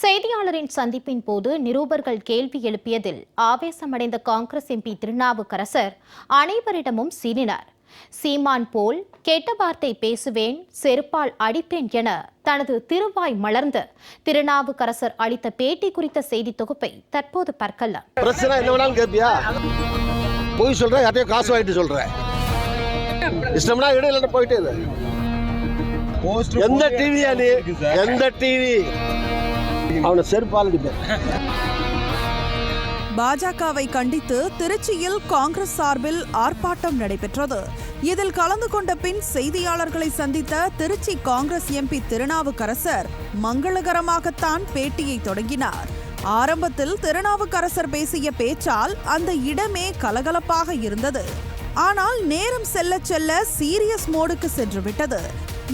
செய்தியாளரின் சந்திப்பின் போது நிருபர்கள் கேள்வி எழுப்பியதில் ஆவேசமடைந்த காங்கிரஸ் எம்பி திருநாவுக்கரசர் அனைவரிடமும் சீறினார். சீமான் போல் கெட்ட வார்த்தை பேசுவேன், செருப்பால் அடிப்பேன் என தனது திருவாய் மலர்ந்து திருநாவுக்கரசர் அளித்த பேட்டி குறித்த செய்தி தொகுப்பை தற்போது பார்க்கலாம். போய் சொல்றேன், யார்ட்டையும் காசு வாங்கிட்டு சொல்றேன், இஷ்டம்னா இடையில போயிட்டே எந்த டிவியா நீ, எந்த டிவி அவனை செருப்பால் அடிப்பேன். பாஜகவை கண்டித்து திருச்சியில் காங்கிரஸ் சார்பில் ஆர்ப்பாட்டம் நடைபெற்றது. இதில் கலந்து கொண்ட பின் செய்தியாளர்களை சந்தித்த திருச்சி காங்கிரஸ் எம்பி திருநாவுக்கரசர் மங்களகரமாகத்தான் பேட்டியை தொடங்கினார். ஆரம்பத்தில் திருநாவுக்கரசர் பேசிய பேச்சால் அந்த இடமே கலகலப்பாக இருந்தது. ஆனால் நேரம் செல்ல செல்ல சீரியஸ் மோடுக்கு சென்றுவிட்டது.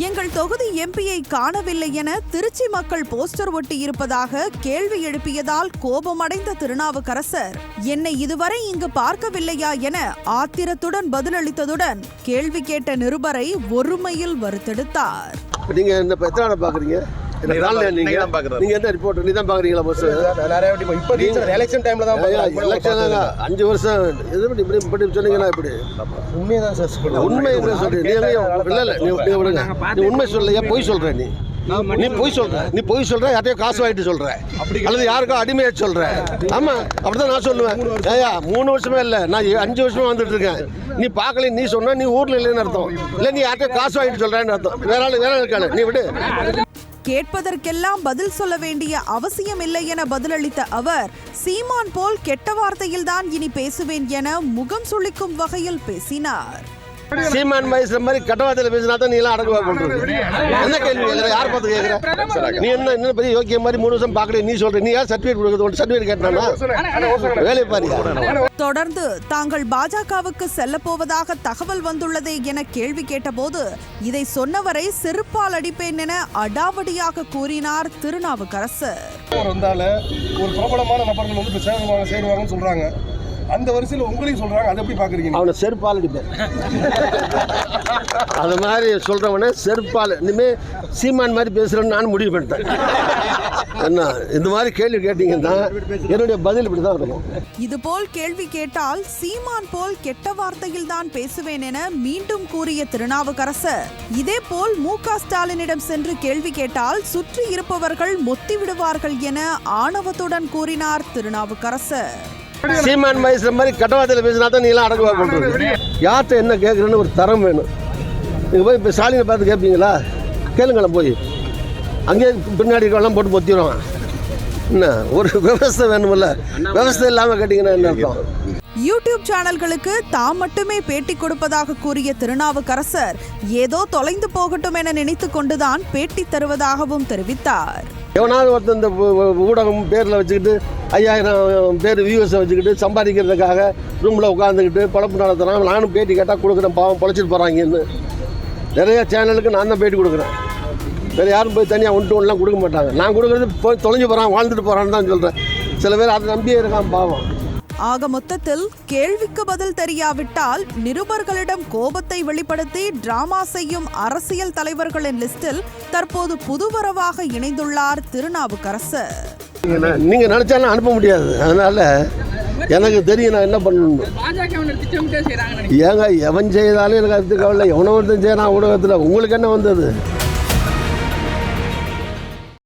எங்கள் தொகுதி எம்பியை காணவில்லை என திருச்சி மக்கள் போஸ்டர் ஒட்டி இருப்பதாக கேள்வி எழுப்பியதால் கோபமடைந்த திருநாவுக்கரசர் என்னை இதுவரை இங்கு பார்க்கவில்லையா என ஆத்திரத்துடன் பதிலளித்ததுடன் கேள்வி கேட்ட நிருபரை ஒருமையில் வறுத்தெடுத்தார். நீங்க என்ன எத்தனை பாக்குறீங்க? நீங்க என்ன ரிப்போர்ட் நீ தான் பாக்குறீங்களா? எலெக்ஷன் டைம்ல தான் 5 வருஷம் இப்படி சொன்னீங்கன்னா இப்படி உண்மைதான் சார். உண்மை என்ன சொல்றீங்க? நீ உண்மை சொல்லலையா? பொய் சொல்ற நீ பொய் சொல்ற, நீ பொய் சொல்ற, யார்ட்டையும் காசு வாங்கிட்டு சொல்ற, அல்லது யாருக்கும் அடிமையா சொல்ற. ஆமா, அப்படிதான் நான் சொல்லுவேன். ஏயா 3 வருஷமே இல்ல, நான் 5 வருஷமா வந்துட்டு இருக்கேன். நீ பார்க்கல, நீ சொன்னா நீ ஊர்ல இல்லைன்னு அர்த்தம். இல்ல நீ யார்ட்டையும் காசு வாங்கிட்டு சொல்றேன்னு அர்த்தம். வேற இருக்காது, நீ விடு. கேட்பதற்கெல்லாம் பதில் சொல்ல வேண்டிய அவசியம் இல்லை என பதிலளித்த அவர் சீமான் போல் கெட்ட வார்த்தையில்தான் இனி பேசுவேன் என முகம் சுளிக்கும் வகையில் பேசினார். சீமான் வயசுல மாதிரி கட்டவாதத்தில் பேசினா தான் நீ எல்லாம் அடங்குவா பண்றது. என்ன கேள்வி கேட்கிற? யார் பார்த்து கேட்கிற? நீ என்ன பெரிய யோக்கிய மாதிரி 3 வருஷம் பாக்கல நீ சொல்ற? நீ யார் சர்டிபிகேட் கொடுக்குறது? சர்டிபிகேட் கேட்டானா வேலையை பாரு. தொடர்ந்து தாங்கள் பாஜகவுக்கு செல்ல போவதாக தகவல் வந்துள்ளதே என கேள்வி கேட்டபோது இதை சொன்னவரை செருப்பால் அடிப்பேன் என அடாவடியாக கூறினார் திருநாவுக்கரசர். ஒரு பிரபலமான நபர்கள் வந்து சேருவாங்கன்னு சொல்றாங்க. அந்த வரிசையில் உங்களையும் சொல்றாங்க, அதை எப்படி பாக்குறீங்க? அவனை செருப்பால் அடிப்பேன். அது மாதிரி சொல்றவன செருப்பால். இனிமே சீமான் மாதிரி பேசுறேன்னு நான் முடிவு பண்ணிட்டேன். என்ன இந்த மாதிரி கேள்வி கேட்டீங்கன்னா என்னுடைய பதில் இப்படிதான் இருக்கும். இதுபோல் கேள்வி கேட்டால் சீமான் போல் கெட்ட வார்த்தையில் தான் பேசுவேன் என மீண்டும் கூறிய திருநாவுக்கரசர் இதே போல் மு.க. ஸ்டாலினிடம் சென்று கேள்வி கேட்டால் சுற்றி இருப்பவர்கள் மொத்தி விடுவார்கள் என ஆணவத்துடன் கூறினார் திருநாவுக்கரசர். சீமான் வயசுல மாதிரி கட்டவாதத்தில் பேசினா தான் நீ எல்லாம் அடங்குவா பண்றது. யார்கிட்ட என்ன கேட்கறன்னு ஒரு தரம் வேணும். நீங்க போய் இப்போ ஸ்டாலினை பார்த்து கேட்பீங்களா? கேளுங்களேன் போய். அங்கேயே பின்னாடி எல்லாம் போட்டு பொத்திடுவான். என்ன ஒரு விவசாயம் வேணுமில்ல? விவசாயம் இல்லாமல் கேட்டீங்கன்னா என்ன அர்த்தம்? யூடியூப் சேனல்களுக்கு தாம் மட்டுமே பேட்டி கொடுப்பதாக கூறிய திருநாவுக்கரசர் ஏதோ தொலைந்து போகட்டும் என நினைத்து கொண்டுதான் பேட்டி தருவதாகவும் தெரிவித்தார். எவனாவது ஒருத்தர் இந்த ஊடகம் பேரில் வச்சுக்கிட்டு 5000 பேர் வியூவர்ஸை வச்சுக்கிட்டு சம்பாதிக்கிறதுக்காக ரூமில் உட்காந்துக்கிட்டு பொழப்பு நடத்துகிறான். நானும் பேட்டி கேட்டால் கொடுக்குறேன், பாவம் பொழைச்சிட்டு போகிறாங்கன்னு. நிறைய சேனலுக்கு நான் தான் பேட்டி கொடுக்குறேன். வேறு யாரும் போய் தனியாக 1-1 கொடுக்க மாட்டாங்க. நான் கொடுக்குறது போய் தொலைஞ்சு போகிறான், வாழ்ந்துட்டு போகிறான்னு தான் சொல்கிறேன். சில பேர் அதை நம்பியே இருக்கான், பாவம். ஆக மொத்தத்தில் கேள்விக்கு பதில் தெரியாவிட்டால் நிருபர்களிடம் கோபத்தை வெளிப்படுத்தி டிராமா செய்யும் அரசியல் தலைவர்களின் லிஸ்டில் தற்போது புதுவரவாக இணைந்துள்ளார் திருநாவுக்கரசர். நீங்க நினைச்சாலும் அனுப்ப முடியாது. அதனால எனக்கு தெரியும் நான் என்ன பண்ணணும். ஏங்க எவன் செய்தாலும் எனக்கு அது கவலை. எவனோ ஒருத்தன் செய்யறான் ஊடகத்தில். உங்களுக்கு என்ன வந்தது?